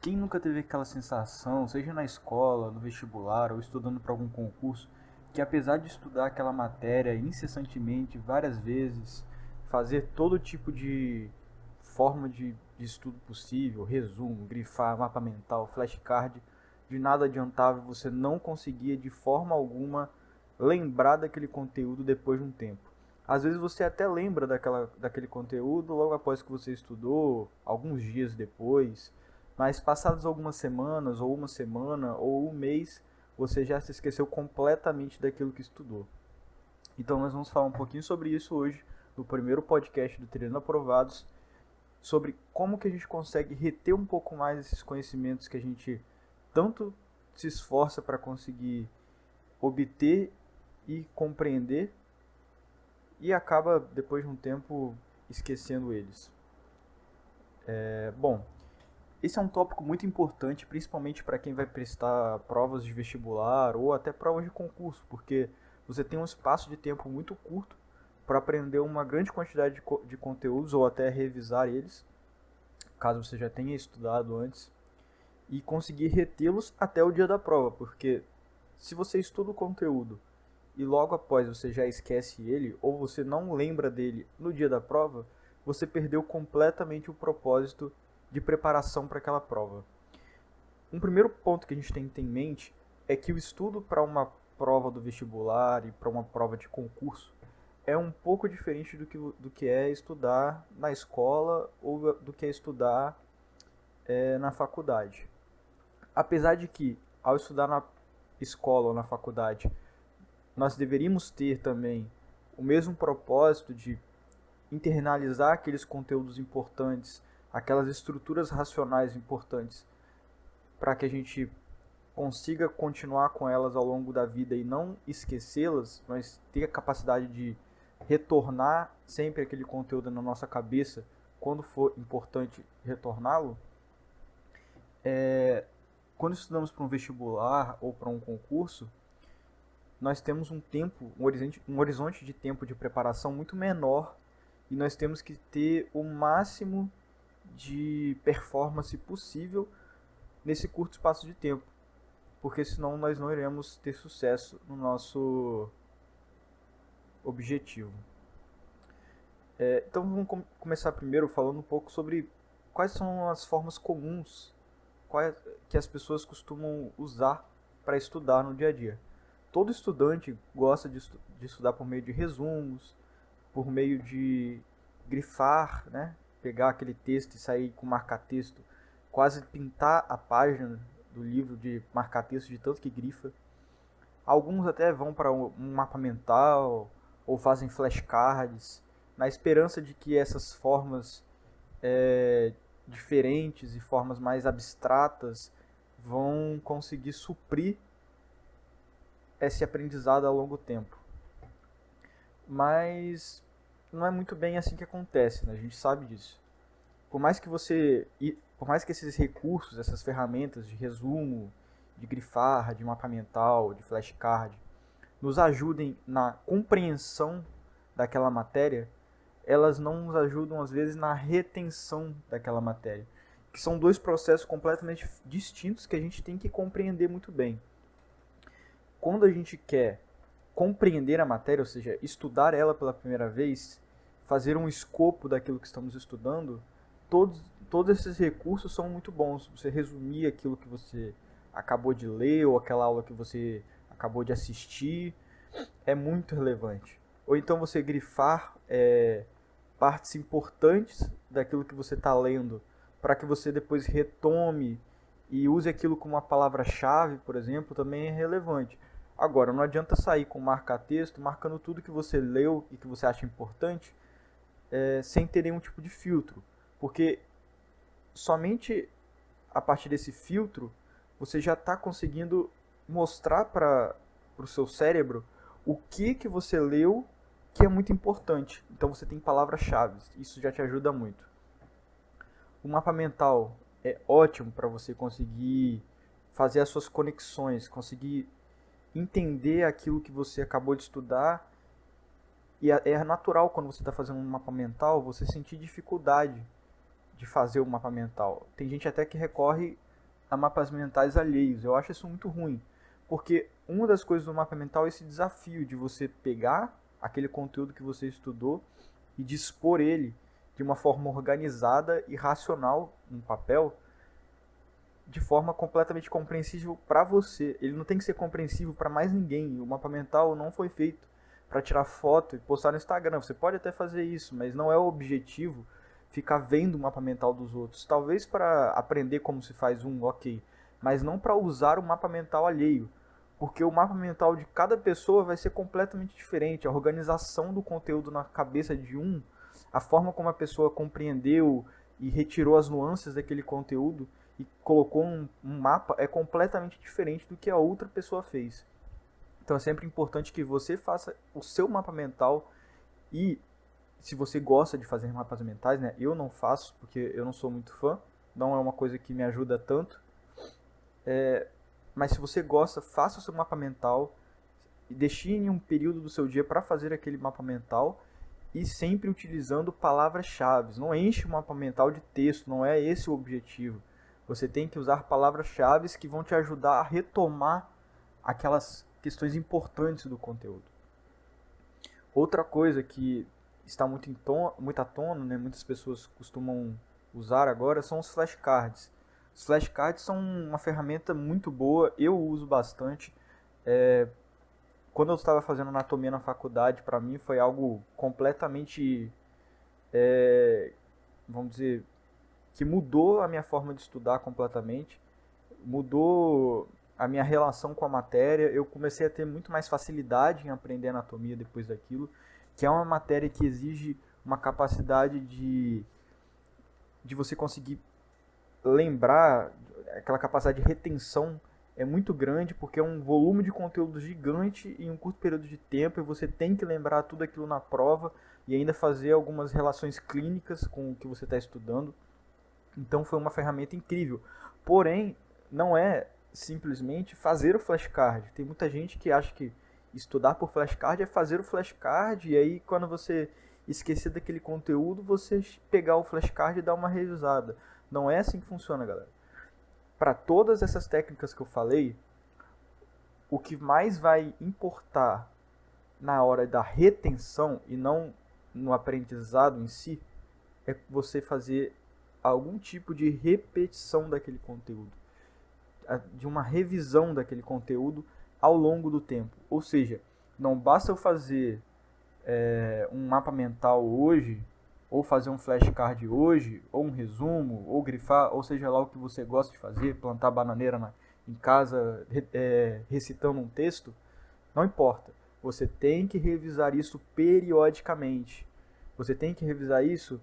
Quem nunca teve aquela sensação, seja na escola, no vestibular ou estudando para algum concurso, que apesar de estudar aquela matéria incessantemente, várias vezes, fazer todo tipo de forma de estudo possível, resumo, grifar, mapa mental, flashcard, de nada adiantava, você não conseguia de forma alguma lembrar daquele conteúdo depois de um tempo. Às vezes você até lembra daquele conteúdo logo após que você estudou, alguns dias depois, mas passadas algumas semanas, ou uma semana, ou um mês, você já se esqueceu completamente daquilo que estudou. Então nós vamos falar um pouquinho sobre isso hoje, no primeiro podcast do Treino Aprovados, sobre como que a gente consegue reter um pouco mais esses conhecimentos que a gente tanto se esforça para conseguir obter e compreender e acaba depois de um tempo esquecendo eles. Bom, esse é um tópico muito importante, principalmente para quem vai prestar provas de vestibular ou até provas de concurso, porque você tem um espaço de tempo muito curto para aprender uma grande quantidade de conteúdos ou até revisar eles, caso você já tenha estudado antes, e conseguir retê-los até o dia da prova, porque se você estuda o conteúdo e logo após você já esquece ele ou você não lembra dele no dia da prova, você perdeu completamente o propósito de preparação para aquela prova. Um primeiro ponto que a gente tem que ter em mente é que o estudo para uma prova do vestibular e para uma prova de concurso é um pouco diferente do que é estudar na escola ou do que é estudar na faculdade. Apesar de que, ao estudar na escola ou na faculdade, nós deveríamos ter também o mesmo propósito de internalizar aqueles conteúdos importantes, aquelas estruturas racionais importantes, para que a gente consiga continuar com elas ao longo da vida e não esquecê-las, mas ter a capacidade de retornar sempre aquele conteúdo na nossa cabeça quando for importante retorná-lo. Quando estudamos para um vestibular ou para um concurso, nós temos um horizonte de tempo de preparação muito menor e nós temos que ter o máximo de performance possível nesse curto espaço de tempo, porque senão nós não iremos ter sucesso no nosso objetivo. Então vamos começar primeiro falando um pouco sobre quais são as formas comuns que as pessoas costumam usar para estudar no dia a dia. Todo estudante gosta de estudar por meio de resumos, por meio de grifar, né? Pegar aquele texto e sair com marca-texto, quase pintar a página do livro de marca-texto de tanto que grifa. Alguns até vão para um mapa mental ou fazem flashcards, na esperança de que essas formas diferentes e formas mais abstratas vão conseguir suprir esse aprendizado a longo tempo. Mas não é muito bem assim que acontece, né? A gente sabe disso. Por mais que esses recursos, essas ferramentas de resumo, de grifar, de mapa mental, de flashcard, nos ajudem na compreensão daquela matéria, elas não nos ajudam às vezes na retenção daquela matéria, que são dois processos completamente distintos que a gente tem que compreender muito bem. Quando a gente quer compreender a matéria, ou seja, estudar ela pela primeira vez, fazer um escopo daquilo que estamos estudando, todos esses recursos são muito bons. Você resumir aquilo que você acabou de ler ou aquela aula que você acabou de assistir é muito relevante. Ou então você grifar partes importantes daquilo que você está lendo para que você depois retome e use aquilo como uma palavra-chave, por exemplo, também é relevante. Agora, não adianta sair com marca-texto, marcando tudo que você leu e que você acha importante, sem ter nenhum tipo de filtro. Porque somente a partir desse filtro, você já está conseguindo mostrar para o seu cérebro o que você leu que é muito importante. Então você tem palavras-chave, isso já te ajuda muito. O mapa mental é ótimo para você conseguir fazer as suas conexões, conseguir entender aquilo que você acabou de estudar. E é natural quando você está fazendo um mapa mental você sentir dificuldade de fazer o mapa mental. Tem gente até que recorre a mapas mentais alheios. Eu acho isso muito ruim, porque uma das coisas do mapa mental é esse desafio de você pegar aquele conteúdo que você estudou e dispor ele de uma forma organizada e racional no papel, de forma completamente compreensível para você. Ele não tem que ser compreensível para mais ninguém. O mapa mental não foi feito para tirar foto e postar no Instagram. Você pode até fazer isso, mas não é o objetivo ficar vendo o mapa mental dos outros. Talvez para aprender como se faz um, ok, mas não para usar o mapa mental alheio, porque o mapa mental de cada pessoa vai ser completamente diferente. A organização do conteúdo na cabeça de um, a forma como a pessoa compreendeu e retirou as nuances daquele conteúdo e colocou um mapa é completamente diferente do que a outra pessoa fez. Então é sempre importante que você faça o seu mapa mental e, se você gosta de fazer mapas mentais, né? Eu não faço porque eu não sou muito fã, não é uma coisa que me ajuda tanto. Mas se você gosta, faça o seu mapa mental e destine um período do seu dia para fazer aquele mapa mental e sempre utilizando palavras-chave. Não enche o mapa mental de texto, não é esse o objetivo. Você tem que usar palavras-chave que vão te ajudar a retomar aquelas questões importantes do conteúdo. Outra coisa que está muito à tona, né, muitas pessoas costumam usar agora, são os flashcards. Os flashcards são uma ferramenta muito boa, eu uso bastante. Quando eu estava fazendo anatomia na faculdade, para mim foi algo completamente, vamos dizer, que mudou a minha forma de estudar completamente, mudou a minha relação com a matéria. Eu comecei a ter muito mais facilidade em aprender anatomia depois daquilo, que é uma matéria que exige uma capacidade de você conseguir lembrar, aquela capacidade de retenção é muito grande, porque é um volume de conteúdo gigante em um curto período de tempo, e você tem que lembrar tudo aquilo na prova e ainda fazer algumas relações clínicas com o que você está estudando. Então foi uma ferramenta incrível. Porém, não é simplesmente fazer o flashcard. Tem muita gente que acha que estudar por flashcard é fazer o flashcard, e aí quando você esquecer daquele conteúdo, você pegar o flashcard e dar uma revisada. Não é assim que funciona, galera. Para todas essas técnicas que eu falei, o que mais vai importar na hora da retenção e não no aprendizado em si, é você fazer algum tipo de repetição daquele conteúdo, de uma revisão daquele conteúdo ao longo do tempo. Ou seja, não basta eu fazer um mapa mental hoje, ou fazer um flashcard hoje, ou um resumo, ou grifar, ou seja lá o que você gosta de fazer, plantar bananeira em casa, recitando um texto, não importa. Você tem que revisar isso periodicamente. Você tem que revisar isso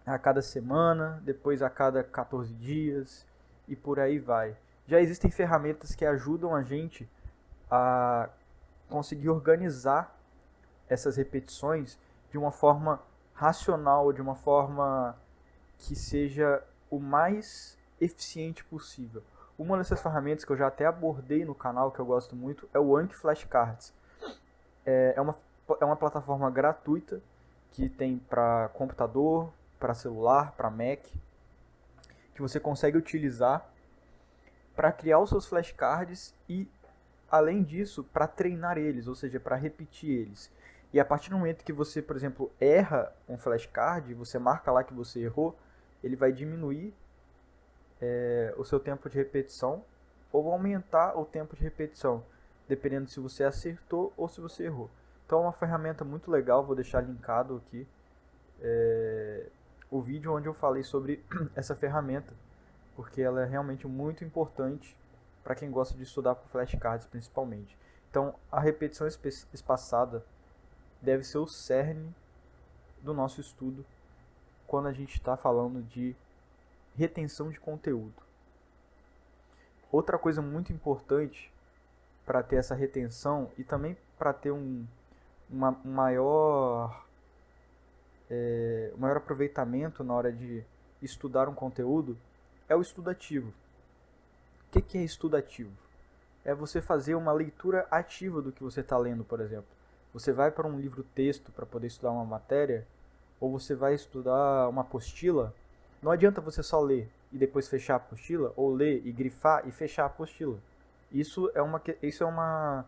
a cada semana, depois a cada 14 dias e por aí vai. Já existem ferramentas que ajudam a gente a conseguir organizar essas repetições de uma forma racional, de uma forma que seja o mais eficiente possível. Uma dessas ferramentas que eu já até abordei no canal, que eu gosto muito, é o Anki Flashcards. É uma plataforma gratuita que tem para computador, para celular, para Mac, que você consegue utilizar para criar os seus flashcards e, além disso, para treinar eles, ou seja, para repetir eles. E a partir do momento que você, por exemplo, erra um flashcard, você marca lá que você errou, ele vai diminuir o seu tempo de repetição ou aumentar o tempo de repetição, dependendo se você acertou ou se você errou. Então é uma ferramenta muito legal, vou deixar linkado aqui o vídeo onde eu falei sobre essa ferramenta, porque ela é realmente muito importante para quem gosta de estudar por flashcards principalmente. Então a repetição espaçada deve ser o cerne do nosso estudo quando a gente está falando de retenção de conteúdo. Outra coisa muito importante para ter essa retenção e também para ter um maior aproveitamento na hora de estudar um conteúdo é o estudo ativo. O que é estudo ativo? É você fazer uma leitura ativa do que você está lendo, por exemplo. Você vai para um livro-texto para poder estudar uma matéria, ou você vai estudar uma apostila, não adianta você só ler. e depois fechar a apostila, ou ler e grifar e fechar a apostila. Isso é uma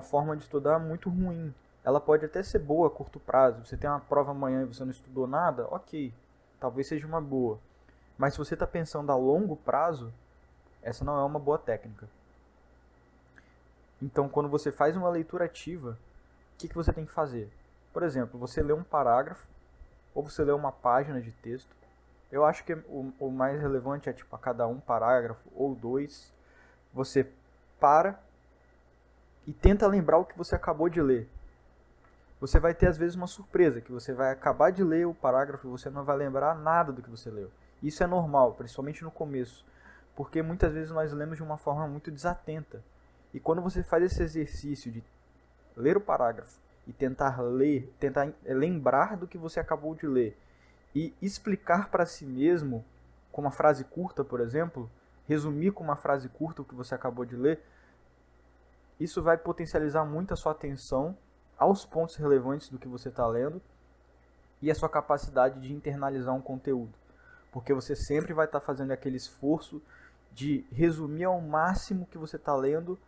forma de estudar muito ruim. Ela pode até ser boa a curto prazo. Você tem uma prova amanhã e você não estudou nada, ok, talvez seja uma boa. Mas se você está pensando a longo prazo, essa não é uma boa técnica. Então, quando você faz uma leitura ativa, o que você tem que fazer? Por exemplo, você lê um parágrafo ou você lê uma página de texto. Eu acho que o mais relevante é tipo a cada um parágrafo ou dois. Você para e tenta lembrar o que você acabou de ler. Você vai ter às vezes uma surpresa, que você vai acabar de ler o parágrafo e você não vai lembrar nada do que você leu. Isso é normal, principalmente no começo, porque muitas vezes nós lemos de uma forma muito desatenta. E quando você faz esse exercício de ler o parágrafo e tentar lembrar do que você acabou de ler e explicar para si mesmo com uma frase curta, por exemplo, resumir com uma frase curta o que você acabou de ler, isso vai potencializar muito a sua atenção aos pontos relevantes do que você está lendo e a sua capacidade de internalizar um conteúdo. Porque você sempre vai estar fazendo aquele esforço de resumir ao máximo o que você está lendo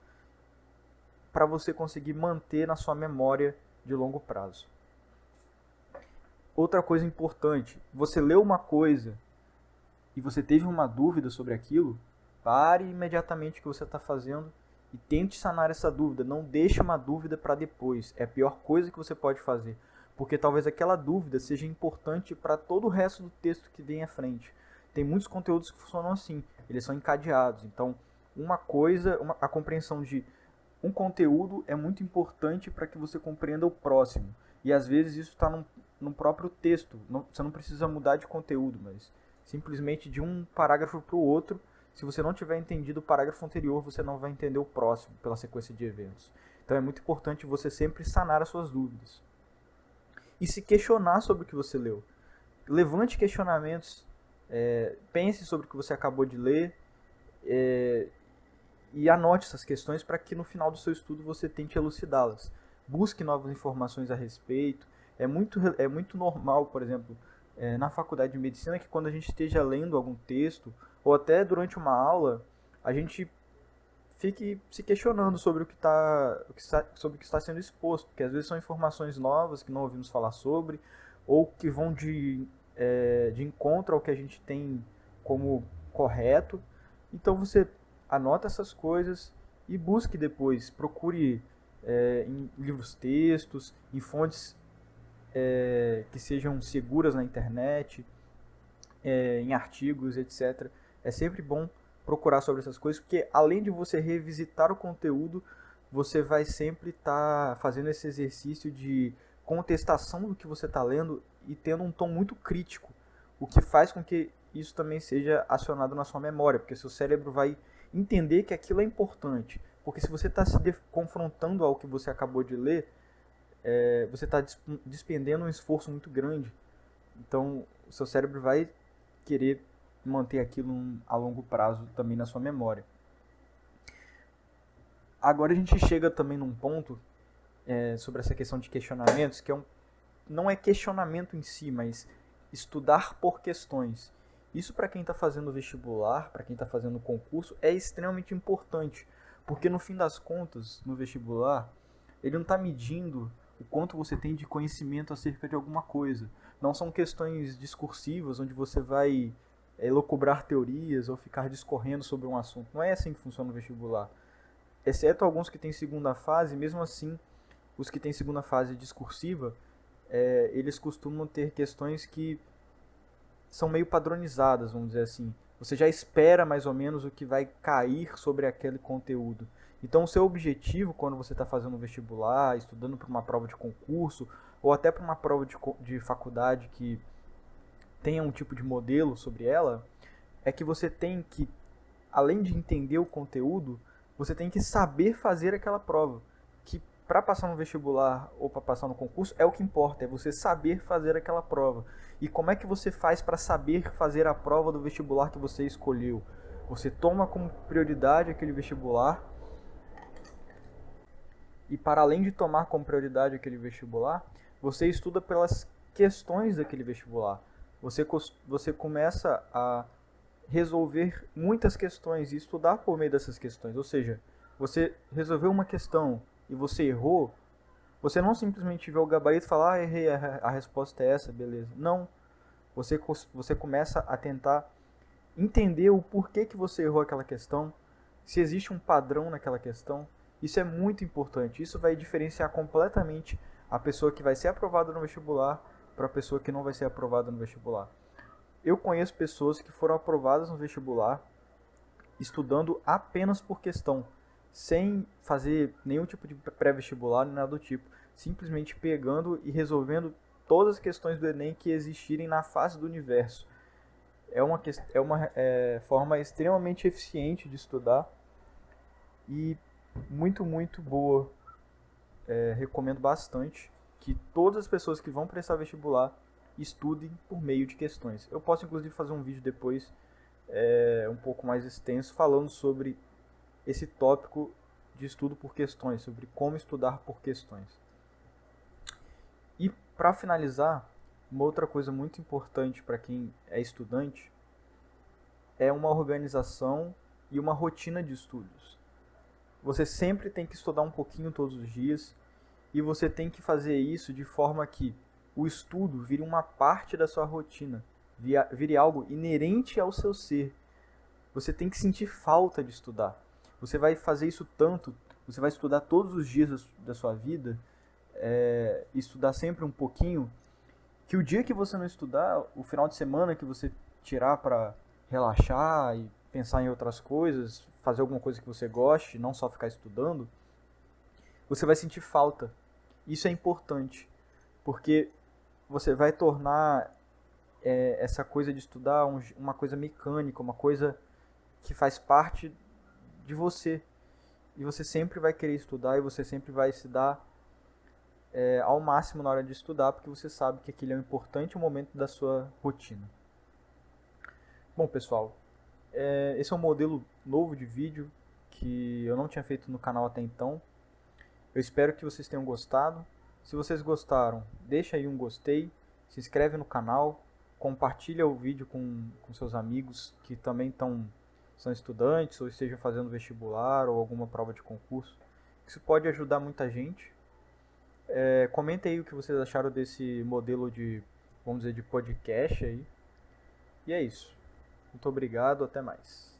para você conseguir manter na sua memória de longo prazo. Outra coisa importante, você leu uma coisa e você teve uma dúvida sobre aquilo, pare imediatamente o que você está fazendo e tente sanar essa dúvida. Não deixe uma dúvida para depois. É a pior coisa que você pode fazer, porque talvez aquela dúvida seja importante para todo o resto do texto que vem à frente. Tem muitos conteúdos que funcionam assim, eles são encadeados. Então, a compreensão de um conteúdo é muito importante para que você compreenda o próximo. E às vezes isso está no próprio texto. Você não precisa mudar de conteúdo, mas simplesmente de um parágrafo para o outro. Se você não tiver entendido o parágrafo anterior, você não vai entender o próximo pela sequência de eventos. Então é muito importante você sempre sanar as suas dúvidas. E se questionar sobre o que você leu. Levante questionamentos, pense sobre o que você acabou de ler e anote essas questões para que no final do seu estudo você tente elucidá-las. Busque novas informações a respeito. É muito normal, por exemplo, na faculdade de medicina, que quando a gente esteja lendo algum texto, ou até durante uma aula, a gente fique se questionando sobre sobre o que está sendo exposto, porque às vezes são informações novas que não ouvimos falar sobre, ou que vão de encontro ao que a gente tem como correto. Então você anota essas coisas e busque depois, procure em livros textos, em fontes que sejam seguras na internet, em artigos, etc. É sempre bom procurar sobre essas coisas, porque além de você revisitar o conteúdo, você vai sempre estar fazendo esse exercício de contestação do que você está lendo e tendo um tom muito crítico, o que faz com que isso também seja acionado na sua memória, porque seu cérebro vai entender que aquilo é importante. Porque se você está se confrontando ao que você acabou de ler, você está despendendo um esforço muito grande. Então, o seu cérebro vai querer manter aquilo a longo prazo também na sua memória. Agora a gente chega também num ponto sobre essa questão de questionamentos, que não é questionamento em si, mas estudar por questões. Isso para quem está fazendo vestibular, para quem está fazendo concurso, é extremamente importante, porque no fim das contas, no vestibular, ele não está medindo o quanto você tem de conhecimento acerca de alguma coisa. Não são questões discursivas, onde você vai elocubrar teorias ou ficar discorrendo sobre um assunto. Não é assim que funciona o vestibular. Exceto alguns que têm segunda fase, mesmo assim, os que têm segunda fase discursiva, eles costumam ter questões que são meio padronizadas, vamos dizer assim. Você já espera mais ou menos o que vai cair sobre aquele conteúdo. Então, o seu objetivo, quando você está fazendo um vestibular, estudando para uma prova de concurso, ou até para uma prova de faculdade que tenha um tipo de modelo sobre ela, é que você tem que, além de entender o conteúdo, você tem que saber fazer aquela prova. Que para passar no vestibular ou para passar no concurso é o que importa, é você saber fazer aquela prova. E como é que você faz para saber fazer a prova do vestibular que você escolheu? Você toma como prioridade aquele vestibular, e para além de tomar como prioridade aquele vestibular, você estuda pelas questões daquele vestibular. Você começa a resolver muitas questões e estudar por meio dessas questões. Ou seja, você resolveu uma questão e você errou, você não simplesmente vê o gabarito e fala, ah, errei, a resposta é essa, beleza. Não. Você começa a tentar entender o porquê que você errou aquela questão, se existe um padrão naquela questão. Isso é muito importante. Isso vai diferenciar completamente a pessoa que vai ser aprovada no vestibular para a pessoa que não vai ser aprovada no vestibular. Eu conheço pessoas que foram aprovadas no vestibular estudando apenas por questão, sem fazer nenhum tipo de pré-vestibular, nem nada do tipo. Simplesmente pegando e resolvendo todas as questões do Enem que existirem na face do universo. É uma forma extremamente eficiente de estudar e muito boa. Recomendo bastante que todas as pessoas que vão prestar vestibular estudem por meio de questões. Eu posso inclusive fazer um vídeo depois um pouco mais extenso falando sobre esse tópico de estudo por questões, sobre como estudar por questões. E para finalizar, uma outra coisa muito importante para quem é estudante é uma organização e uma rotina de estudos. Você sempre tem que estudar um pouquinho todos os dias e você tem que fazer isso de forma que o estudo vire uma parte da sua rotina, vire algo inerente ao seu ser. Você tem que sentir falta de estudar. Você vai fazer isso tanto, você vai estudar todos os dias da sua vida, estudar sempre um pouquinho, que o dia que você não estudar, o final de semana que você tirar para relaxar e pensar em outras coisas, fazer alguma coisa que você goste, não só ficar estudando, você vai sentir falta. Isso é importante, porque você vai tornar essa coisa de estudar uma coisa mecânica, uma coisa que faz parte de você. E você sempre vai querer estudar e você sempre vai se dar ao máximo na hora de estudar, porque você sabe que aquele é um importante momento da sua rotina. Bom, pessoal, esse é um modelo novo de vídeo que eu não tinha feito no canal até então. Eu espero que vocês tenham gostado. Se vocês gostaram, deixa aí um gostei, se inscreve no canal, compartilha o vídeo com seus amigos que também são estudantes ou estejam fazendo vestibular ou alguma prova de concurso. Isso pode ajudar muita gente. Comenta aí o que vocês acharam desse modelo de, vamos dizer, de podcast aí. E é isso. Muito obrigado, até mais.